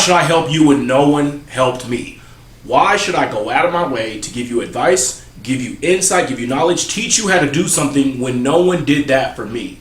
should I help you when no one helped me? Why should I go out of my way to give you advice, give you insight, give you knowledge, teach you how to do something when no one did that for me?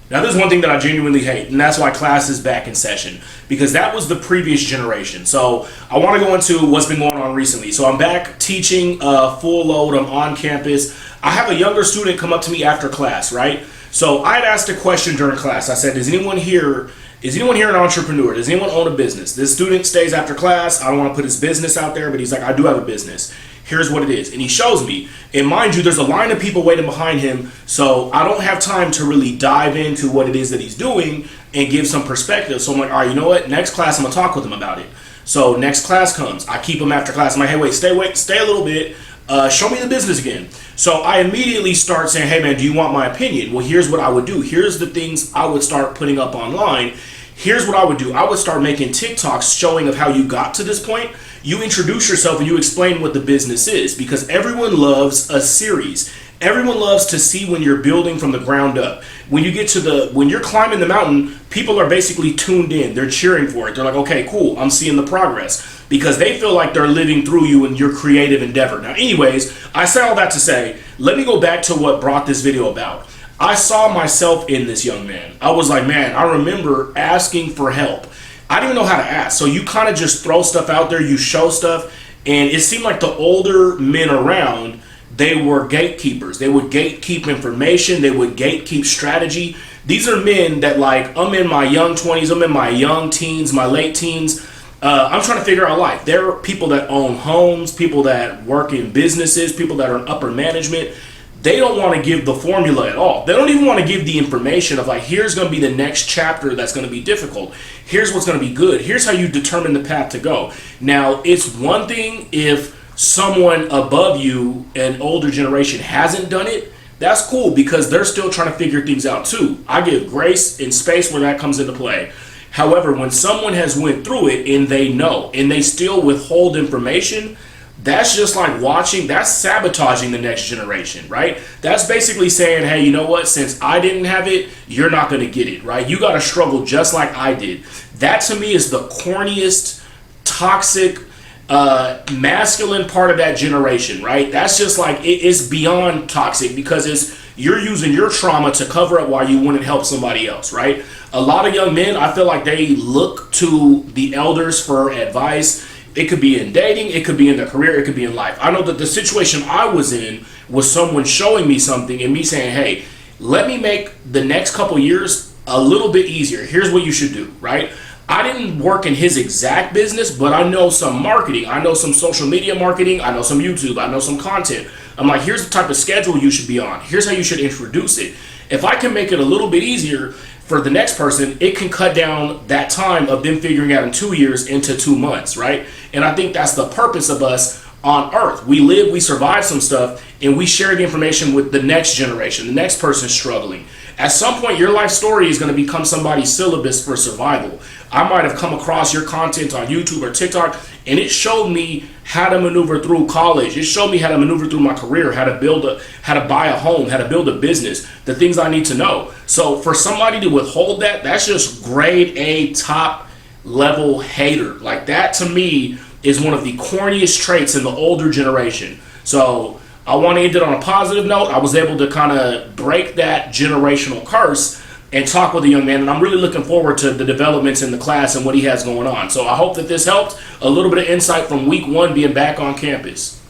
Now, there's one thing that I genuinely hate, and that's why class is back in session, because that was the previous generation. So I want to go into what's been going on recently. So I'm back teaching full load. I'm on campus. I have a younger student come up to me after class, right? So I had asked a question during class. I said, is anyone here an entrepreneur? Does anyone own a business? This student stays after class. I don't want to put his business out there, but he's like, I do have a business. Here's what it is. And he shows me. And mind you, there's a line of people waiting behind him, so I don't have time to really dive into what it is that he's doing and give some perspective. So I'm like, all right, you know what? Next class, I'm going to talk with him about it. So next class comes. I keep him after class. I'm like, hey, stay a little bit. Show me the business again. So I immediately start saying, hey, man, do you want my opinion? Well, here's what I would do. Here's the things I would start putting up online. Here's what I would do. I would start making TikToks showing of how you got to this point. You introduce yourself and you explain what the business is, because everyone loves a series. Everyone loves to see when you're building from the ground up. When you're climbing the mountain, people are basically tuned in. They're cheering for it. They're like, okay, cool, I'm seeing the progress, because they feel like they're living through you in your creative endeavor. Now, anyways, I say all that to say, let me go back to what brought this video about. I saw myself in this young man. I was like, man, I remember asking for help. I didn't even know how to ask. So you kind of just throw stuff out there, you show stuff, and it seemed like the older men around, they were gatekeepers. They would gatekeep information, they would gatekeep strategy. These are men that, like, I'm in my young 20s, I'm in my young teens, my late teens. I'm trying to figure out life. There are people that own homes, people that work in businesses, people that are in upper management. They don't want to give the formula at all. They don't even want to give the information of, like, here's going to be the next chapter that's going to be difficult. Here's what's going to be good. Here's how you determine the path to go. Now, it's one thing if someone above you, an older generation, hasn't done it. That's cool, because they're still trying to figure things out too. I give grace and space where that comes into play. However, when someone has went through it and they know and they still withhold information, that's just like that's sabotaging the next generation, right? That's basically saying, hey, you know what? Since I didn't have it, you're not going to get it, right? You got to struggle just like I did. That to me is the corniest, toxic, masculine part of that generation, right? That's just like, it's beyond toxic, because you're using your trauma to cover up why you wouldn't help somebody else, right? A lot of young men, I feel like they look to the elders for advice. It could be in dating, it could be in their career, it could be in life. I know that the situation I was in was someone showing me something and me saying, hey, let me make the next couple years a little bit easier. Here's what you should do, right? I didn't work in his exact business, but I know some marketing. I know some social media marketing. I know some YouTube. I know some content. I'm like, here's the type of schedule you should be on. Here's how you should introduce it. If I can make it a little bit easier for the next person, it can cut down that time of them figuring out in 2 years into 2 months, right? And I think that's the purpose of us on earth. We live, we survive some stuff, and we share the information with the next generation, the next person struggling. At some point, your life story is going to become somebody's syllabus for survival. I might have come across your content on YouTube or TikTok, and it showed me how to maneuver through college. It showed me how to maneuver through my career, how to buy a home, how to build a business, the things I need to know. So for somebody to withhold that, that's just grade A, top level hater. Like, that to me is one of the corniest traits in the older generation. So I want to end it on a positive note. I was able to kind of break that generational curse and talk with a young man, and I'm really looking forward to the developments in the class and what he has going on. So I hope that this helped. A little bit of insight from week 1 being back on campus.